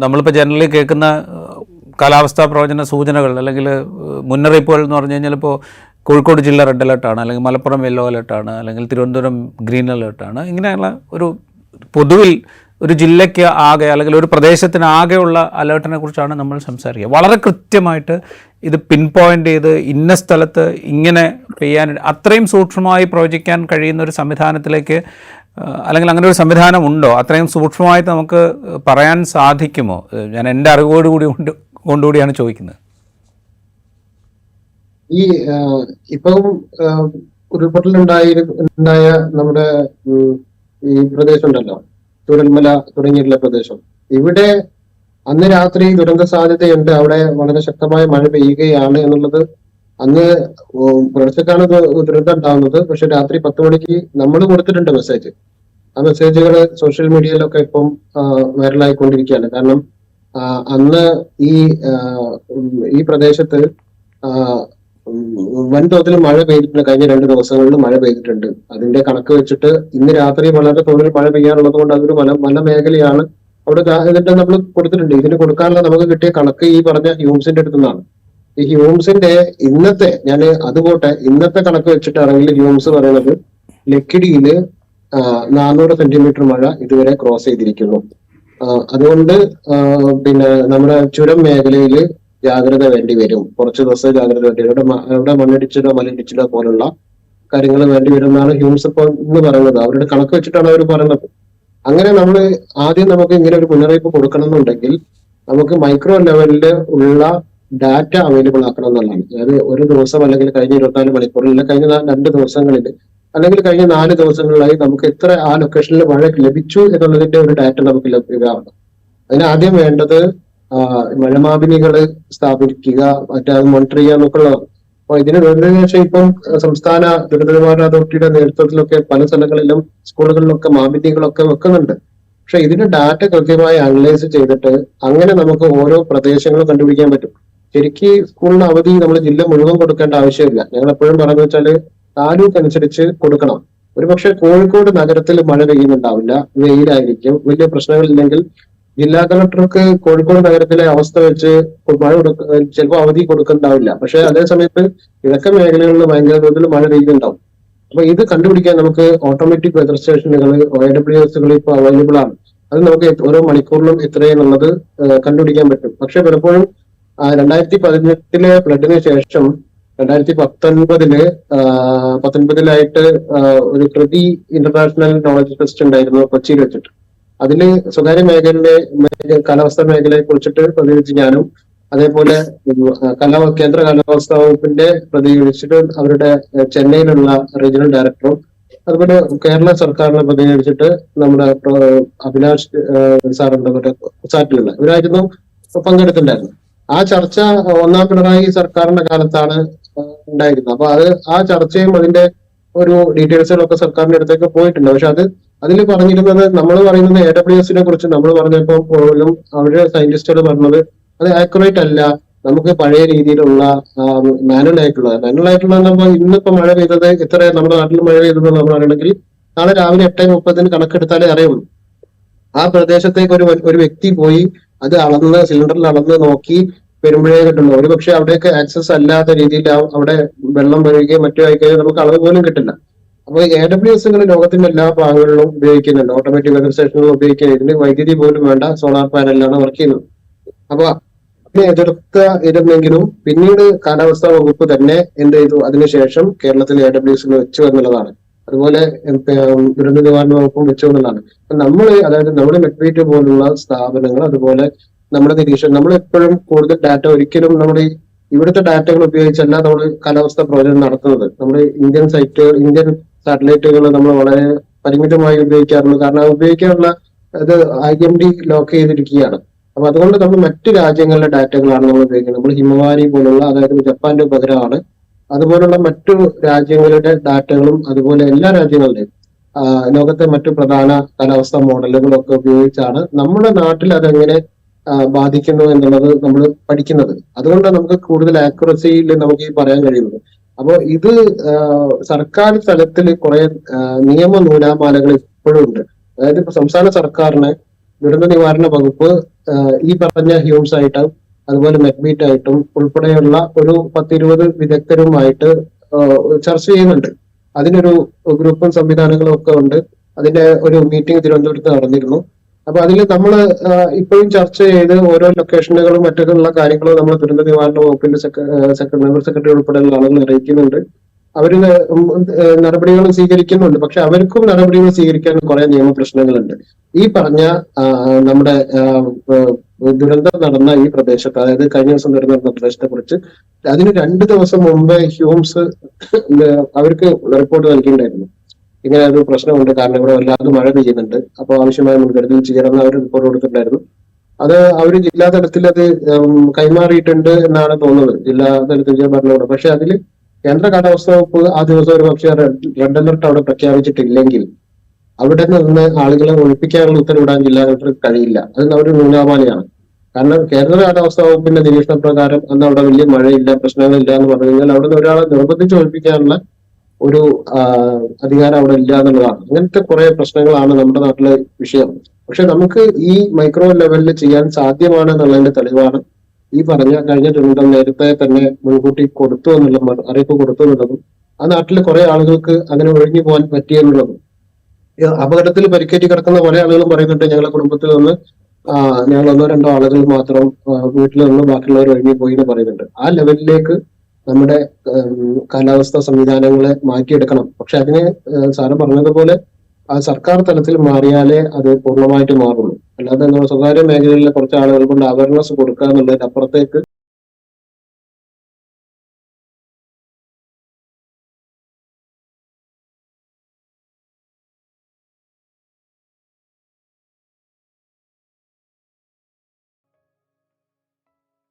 നമ്മളിപ്പോൾ ജനറലി കേൾക്കുന്ന കാലാവസ്ഥാ പ്രവചന സൂചനകൾ അല്ലെങ്കിൽ മുന്നറിയിപ്പുകൾ എന്ന് പറഞ്ഞു കഴിഞ്ഞാൽ ഇപ്പോൾ കോഴിക്കോട് ജില്ല റെഡ് അലേർട്ടാണ്, അല്ലെങ്കിൽ മലപ്പുറം യെല്ലോ അലേർട്ടാണ്, അല്ലെങ്കിൽ തിരുവനന്തപുരം ഗ്രീൻ അലേർട്ടാണ്. ഇങ്ങനെയുള്ള ഒരു പൊതുവിൽ ഒരു ജില്ലയ്ക്ക് ആകെ അല്ലെങ്കിൽ ഒരു പ്രദേശത്തിന് ആകെയുള്ള അലേർട്ടിനെ കുറിച്ചാണ് നമ്മൾ സംസാരിക്കുക. വളരെ കൃത്യമായിട്ട് ഇത് പിൻ പോയിൻ്റ് ചെയ്ത് ഇന്ന സ്ഥലത്ത് ഇങ്ങനെ പെയ്യാൻ അത്രയും സൂക്ഷ്മമായി പ്രവചിക്കാൻ കഴിയുന്ന ഒരു സംവിധാനത്തിലേക്ക് അല്ലെങ്കിൽ അങ്ങനെ ഒരു സംവിധാനം ഉണ്ടോ? അത്രയും സൂക്ഷ്മമായിട്ട് നമുക്ക് പറയാൻ സാധിക്കുമോ? ഞാൻ എൻ്റെ അറിവോടുകൂടി കൊണ്ടുകൂടിയാണ് ചോദിക്കുന്നത്. ഈ ഇപ്പം ഉരുൾപൊട്ടലുണ്ടായ നമ്മുടെ ഈ പ്രദേശം ഉണ്ടല്ലോ, ചൂരൽമല തുടങ്ങിയിട്ടുള്ള പ്രദേശം, ഇവിടെ അന്ന് രാത്രി ദുരന്ത സാധ്യതയുണ്ട്, അവിടെ വളരെ ശക്തമായ മഴ പെയ്യുകയാണ് എന്നുള്ളത് അന്ന് പുലർച്ചക്കാണ് ദുരന്തം ഉണ്ടാവുന്നത്. പക്ഷെ രാത്രി 10 മണിക്ക് നമ്മൾ കൊടുത്തിട്ടുണ്ട് മെസ്സേജ്. ആ മെസ്സേജുകൾ സോഷ്യൽ മീഡിയയിലൊക്കെ ഇപ്പം വൈറലായിക്കൊണ്ടിരിക്കുകയാണ്. കാരണം അന്ന് ഈ പ്രദേശത്ത് വൻതോതിൽ മഴ പെയ്തിട്ടുണ്ട്. കഴിഞ്ഞ 2 ദിവസങ്ങളിൽ മഴ പെയ്തിട്ടുണ്ട്. അതിന്റെ കണക്ക് വെച്ചിട്ട് ഇന്ന് രാത്രി വളരെ തോതിൽ മഴ പെയ്യാറുള്ളത് കൊണ്ട് അതൊരു മല മേഖലയാണ്. അവിടെ ഇതിന്റെ നമ്മൾ കൊടുത്തിട്ടുണ്ട്. ഇതിന് കൊടുക്കാനുള്ള നമുക്ക് കിട്ടിയ കണക്ക് ഈ പറഞ്ഞ ഹ്യൂംസിന്റെ അടുത്തു നിന്നാണ്. ഈ ഹ്യൂംസിന്റെ ഇന്നത്തെ ഇന്നത്തെ കണക്ക് വെച്ചിട്ടാണെങ്കിൽ ഹ്യൂംസ് പറയുന്നത് ലക്കിടിയില് 400 സെന്റിമീറ്റർ മഴ ഇതുവരെ ക്രോസ് ചെയ്തിരിക്കുന്നു. അതുകൊണ്ട് പിന്നെ നമ്മുടെ ചുരം മേഖലയിൽ ജാഗ്രത വേണ്ടി വരും, കുറച്ച് ദിവസം ജാഗ്രത വേണ്ടി വരും. അവിടെ മണ്ണിടിച്ചിലോ പോലുള്ള കാര്യങ്ങൾ വേണ്ടി വരും എന്നാണ് ഹ്യൂംസ് ഇപ്പോൾ ഇന്ന് പറയുന്നത്. അവരുടെ കണക്ക് വെച്ചിട്ടാണ് അവർ പറയുന്നത്. അങ്ങനെ നമ്മൾ ആദ്യം നമുക്ക് ഇങ്ങനെ ഒരു മുന്നറിയിപ്പ് കൊടുക്കണം എന്നുണ്ടെങ്കിൽ നമുക്ക് മൈക്രോ ലെവലിൽ ഉള്ള ഡാറ്റ അവൈലബിൾ ആക്കണം എന്നുള്ളതാണ്. അതായത് ഒരു ദിവസം അല്ലെങ്കിൽ കഴിഞ്ഞ 24 മണിക്കൂറിൽ, കഴിഞ്ഞ 2 ദിവസങ്ങളിൽ അല്ലെങ്കിൽ കഴിഞ്ഞ 4 ദിവസങ്ങളിലായി നമുക്ക് എത്ര ആ ലൊക്കേഷനിൽ മഴ ലഭിച്ചു എന്നുള്ളതിന്റെ ഒരു ഡാറ്റ നമുക്ക് ലഭ്യമാവണം. അതിനാദ്യം വേണ്ടത് മഴമാപിനികൾ സ്ഥാപിക്കുക, മറ്റേ മോണിറ്റർ ചെയ്യുക എന്നൊക്കെ ഉള്ളതാണ്. അപ്പൊ ഇതിന് ശേഷം ഇപ്പം സംസ്ഥാന ദുരന്ത നിവാരണ അതോറിറ്റിയുടെ നേതൃത്വത്തിലൊക്കെ പല സ്ഥലങ്ങളിലും സ്കൂളുകളിലൊക്കെ മാപിനികളൊക്കെ വെക്കുന്നുണ്ട്. പക്ഷെ ഇതിന്റെ ഡാറ്റ കൃത്യമായി അനലൈസ് ചെയ്തിട്ട് അങ്ങനെ നമുക്ക് ഓരോ പ്രദേശങ്ങളും കണ്ടുപിടിക്കാൻ പറ്റും. ശരിക്ക് സ്കൂളിന് അവധി നമ്മൾ ജില്ല മുഴുവൻ കൊടുക്കേണ്ട ആവശ്യമില്ല. ഞങ്ങൾ എപ്പോഴും പറഞ്ഞു വെച്ചാല് താലൂക്ക് അനുസരിച്ച് കൊടുക്കണം. ഒരുപക്ഷെ കോഴിക്കോട് നഗരത്തിൽ മഴ പെയ്യുന്നുണ്ടാവില്ല, വെയിലായിരിക്കും, വലിയ പ്രശ്നങ്ങളില്ലെങ്കിൽ ജില്ലാ കളക്ടർക്ക് കോഴിക്കോട് നഗരത്തിലെ അവസ്ഥ വെച്ച് ചിലപ്പോൾ അവധി കൊടുക്കുന്നുണ്ടാവില്ല. പക്ഷെ അതേ സമയത്ത് കിഴക്കൻ മേഖലകളിൽ ഭയങ്കര തോതിൽ മഴ പെയ്യുന്നുണ്ടാവും. അപ്പൊ ഇത് കണ്ടുപിടിക്കാൻ നമുക്ക് ഓട്ടോമാറ്റിക് വെതർ സ്റ്റേഷനുകൾ, OAWS ഇപ്പൊ അവൈലബിൾ ആണ്. അത് നമുക്ക് ഓരോ മണിക്കൂറിലും എത്രയെന്നുള്ളത് കണ്ടുപിടിക്കാൻ പറ്റും. പക്ഷെ പലപ്പോഴും 2018 ഫ്ലഡിന് ശേഷം 2019 ഒരു കൃതി ഇന്റർനാഷണൽ നോളജ് ടെസ്റ്റ് ഉണ്ടായിരുന്നു കൊച്ചിയിൽ വെച്ചിട്ട്. അതില് സ്വകാര്യ കാലാവസ്ഥാ മേഖലയെ കുറിച്ചിട്ട് പ്രതികരിച്ച് ഞാനും, അതേപോലെ കേന്ദ്ര കാലാവസ്ഥാ വകുപ്പിന്റെ പ്രതികരിച്ചിട്ട് അവരുടെ ചെന്നൈയിലുള്ള റീജിയണൽ ഡയറക്ടറും, അതുപോലെ കേരള സർക്കാരിനെ പ്രതികരിച്ചിട്ട് നമ്മുടെ അഭിലാഷ് സാറുണ്ട്, മറ്റേ സാറ്റിലുള്ള ഇവരായിരുന്നു പങ്കെടുത്തിട്ടുണ്ടായിരുന്നു. ആ ചർച്ച 1ാം പിണറായി സർക്കാരിന്റെ കാലത്താണ് ഉണ്ടായിരുന്നത്. അപ്പൊ ആ ചർച്ചയും അതിന്റെ ഒരു ഡീറ്റെയിൽസുകളൊക്കെ സർക്കാരിന്റെ അടുത്തേക്ക് പോയിട്ടുണ്ട്. പക്ഷെ അതിൽ പറഞ്ഞിരുന്നത്, നമ്മൾ പറയുന്നത് AWS കുറിച്ച് നമ്മൾ പറഞ്ഞപ്പോൾ പോലും അവരുടെ സയന്റിസ്റ്റുകൾ പറഞ്ഞത് അത് ആക്യുറേറ്റ് അല്ല. നമുക്ക് പഴയ രീതിയിലുള്ള മാനുവൽ ആയിട്ടുള്ള ഇന്നിപ്പോ മഴ പെയ്തത് എത്ര നമ്മുടെ നാട്ടിൽ മഴ പെയ്തത് നമ്മൾ അറിയണമെങ്കിൽ നാളെ രാവിലെ 8:30 കണക്കെടുത്താലേ അറിയുള്ളൂ. ആ പ്രദേശത്തേക്ക് ഒരു വ്യക്തി പോയി അത് സിലിണ്ടറിൽ അളന്ന് നോക്കി വരുമ്പോഴേ കിട്ടുള്ളൂ. ഒരുപക്ഷെ അവിടെയൊക്കെ ആക്സസ് അല്ലാത്ത രീതിയിൽ അവിടെ വെള്ളം വരികയും മറ്റു ആയിക്കഴിഞ്ഞാൽ നമുക്ക് അളവ് പോലും കിട്ടില്ല. അപ്പൊ AWS ലോകത്തിന്റെ എല്ലാ ഭാഗങ്ങളിലും ഉപയോഗിക്കുന്നുണ്ട്. ഓട്ടോമാറ്റിക് വെതർ സ്റ്റേഷനുകൾ ഉപയോഗിക്കുന്നത്. ഇതിന് വൈദ്യുതി പോലും വേണ്ട, സോളാർ പാനലിലാണ് വർക്ക് ചെയ്യുന്നത്. അപ്പൊ അതിനെ എതിർത്തിരുന്നെങ്കിലും പിന്നീട് കാലാവസ്ഥാ വകുപ്പ് തന്നെ എന്ത് ചെയ്തു, അതിനുശേഷം കേരളത്തിൽ AWS വെച്ചു എന്നുള്ളതാണ്. അതുപോലെ ദുരന്ത നിവാരണ വകുപ്പും വെച്ചു എന്നുള്ളതാണ്. അതായത് നമ്മുടെ മെട്രീറ്റ് പോലുള്ള സ്ഥാപനങ്ങൾ, അതുപോലെ നമ്മുടെ നിരീക്ഷണം, നമ്മൾ എപ്പോഴും കൂടുതൽ ഡാറ്റ ഒരിക്കലും ഇവിടുത്തെ ഡാറ്റകൾ ഉപയോഗിച്ചല്ല നമ്മൾ കാലാവസ്ഥാ പ്രവചനം നടത്തുന്നത്. നമ്മുടെ ഇന്ത്യൻ സാറ്റലൈറ്റുകൾ നമ്മൾ വളരെ പരിമിതമായി ഉപയോഗിക്കാറുള്ളൂ. കാരണം ഉപയോഗിക്കാനുള്ള IMD ലോക്ക് ചെയ്തിരിക്കുകയാണ്. അപ്പൊ അതുകൊണ്ട് നമ്മൾ മറ്റു രാജ്യങ്ങളുടെ ഡാറ്റകളാണ് നമ്മൾ ഉപയോഗിക്കുന്നത്. നമ്മൾ ഹിമവാരി പോലുള്ള, അതായത് ജപ്പാന്റെ ഉപഗ്രഹമാണ്, അതുപോലുള്ള മറ്റു രാജ്യങ്ങളുടെ ഡാറ്റകളും, അതുപോലെ എല്ലാ രാജ്യങ്ങളുടെയും ലോകത്തെ മറ്റു പ്രധാന കാലാവസ്ഥാ മോഡലുകളൊക്കെ ഉപയോഗിച്ചാണ് നമ്മുടെ നാട്ടിൽ അതെങ്ങനെ ബാധിക്കുന്നു എന്നുള്ളത് നമ്മൾ പഠിക്കുന്നത്. അതുകൊണ്ടാണ് നമുക്ക് കൂടുതൽ ആക്യുറസിയിൽ നമുക്ക് പറയാൻ കഴിയുന്നത്. അപ്പോൾ ഇത് സർക്കാർ തലത്തിൽ കുറെ നിയമ നൂലാമാലകൾ ഇപ്പോഴും ഉണ്ട്. അതായത് ഇപ്പൊ സംസ്ഥാന സർക്കാരിന് ദുരന്ത നിവാരണ വകുപ്പ് ഈ പറഞ്ഞ ഹ്യൂംസ് ആയിട്ടും അതുപോലെ മെറ്റ്മീറ്റ് ആയിട്ടും ഉൾപ്പെടെയുള്ള ഒരു 10-20 വിദഗ്ധരുമായിട്ട് ചർച്ച ചെയ്യുന്നുണ്ട്. അതിനൊരു ഗ്രൂപ്പും സംവിധാനങ്ങളും ഒക്കെ ഉണ്ട്. അതിന്റെ ഒരു മീറ്റിംഗ് തിരുവനന്തപുരത്ത് നടന്നിരുന്നു. അപ്പൊ അതിൽ നമ്മൾ ഇപ്പോഴും ചർച്ച ചെയ്ത് ഓരോ ലൊക്കേഷനുകളും മറ്റുള്ള കാര്യങ്ങളും നമ്മൾ ദുരന്ത നിവാരണ വകുപ്പിന്റെ മെമ്പർ സെക്രട്ടറി ഉൾപ്പെടെയുള്ള ആളുകൾ അറിയിക്കുന്നുണ്ട്. അവര് നടപടികൾ സ്വീകരിക്കുന്നുണ്ട്. പക്ഷെ അവർക്കും നടപടികൾ സ്വീകരിക്കാൻ കുറെ നിയമ പ്രശ്നങ്ങളുണ്ട്. ഈ പറഞ്ഞ നമ്മുടെ ദുരന്തം നടന്ന ഈ പ്രദേശത്ത്, അതായത് കഴിഞ്ഞ ദിവസം ദുരന്തം നടന്ന പ്രദേശത്തെ കുറിച്ച് അതിന് 2 ദിവസം മുമ്പ് ഹ്യൂംസ് അവർക്ക് റിപ്പോർട്ട് നൽകിയിട്ടുണ്ടായിരുന്നു. ഇങ്ങനെ ഒരു പ്രശ്നമുണ്ട്, കാരണം ഇവിടെ വല്ലാതെ മഴ പെയ്യുന്നുണ്ട്, അപ്പോൾ ആവശ്യമായ മുൻകരുതൽ ചെയ്യണമെന്ന് അവർ റിപ്പോർട്ട് കൊടുത്തിട്ടുണ്ടായിരുന്നു. അത് അവർ ജില്ലാ തലത്തിൽ അത് കൈമാറിയിട്ടുണ്ട് എന്നാണ് തോന്നുന്നത്, ജില്ലാ തലത്തിൽ ഭരണകൂടം. പക്ഷെ അതിൽ കേന്ദ്ര കാലാവസ്ഥാ വകുപ്പ് ആ ദിവസം ഒരു പക്ഷേ റെഡ് അലർട്ട് അവിടെ പ്രഖ്യാപിച്ചിട്ടില്ലെങ്കിൽ അവിടെ നിന്ന് ആളുകളെ ഒഴിപ്പിക്കാനുള്ള ഉത്തരവിടാൻ ജില്ലാ കളക്ടർക്ക് കഴിയില്ല. അത് ഒരു ന്യൂനപാലിയാണ്. കാരണം കേന്ദ്ര കാലാവസ്ഥാ വകുപ്പിന്റെ നിരീക്ഷണ പ്രകാരം അന്ന് അവിടെ വലിയ മഴയില്ല, പ്രശ്നങ്ങളില്ല എന്ന് പറഞ്ഞു കഴിഞ്ഞാൽ അവിടെ നിന്ന് ഒരാളെ നിർബന്ധിച്ച് ഒഴിപ്പിക്കാനുള്ള ഒരു അധികാരം അവിടെ ഇല്ല എന്നുള്ളതാണ്. അങ്ങനത്തെ കുറെ പ്രശ്നങ്ങളാണ് നമ്മുടെ നാട്ടിലെ വിഷയം. പക്ഷെ നമുക്ക് ഈ മൈക്രോ ലെവലിൽ ചെയ്യാൻ സാധ്യമാണ് എന്നുള്ളതിന്റെ തെളിവാണ് ഈ പറഞ്ഞ കഴിഞ്ഞ ദുരന്തം നേരത്തെ തന്നെ മുൻകൂട്ടി കൊടുത്തു എന്നുള്ള അറിയിപ്പ് കൊടുത്തു എന്നുള്ളതും ആ നാട്ടിലെ കുറെ ആളുകൾക്ക് അങ്ങനെ ഒഴിഞ്ഞു പോകാൻ പറ്റിയെന്നുള്ളതും. അപകടത്തിൽ പരിക്കേറ്റി കിടക്കുന്ന കുറെ ആളുകളും പറയുന്നുണ്ട്, ഞങ്ങളുടെ കുടുംബത്തിൽ നിന്ന് ഞങ്ങൾ 1-2 ആളുകൾ മാത്രം വീട്ടിൽ നിന്ന് ബാക്കിയുള്ളവർ ഒഴിഞ്ഞു പോയി എന്ന് പറയുന്നുണ്ട്. ആ ലെവലിലേക്ക് നമ്മുടെ കാലാവസ്ഥാ സംവിധാനങ്ങളെ മാറ്റിയെടുക്കണം. പക്ഷെ അതിന് സാറ് പറഞ്ഞതുപോലെ ആ സർക്കാർ തലത്തിൽ മാറിയാലേ അത് പൂർണ്ണമായിട്ട് മാറുള്ളൂ. അല്ലാതെ നമ്മുടെ സ്വകാര്യ മേഖലയിലെ കുറച്ച് ആളുകൾ കൊണ്ട് അവയർനെസ് കൊടുക്കുക എന്നുള്ളതിന് അപ്പുറത്തേക്ക്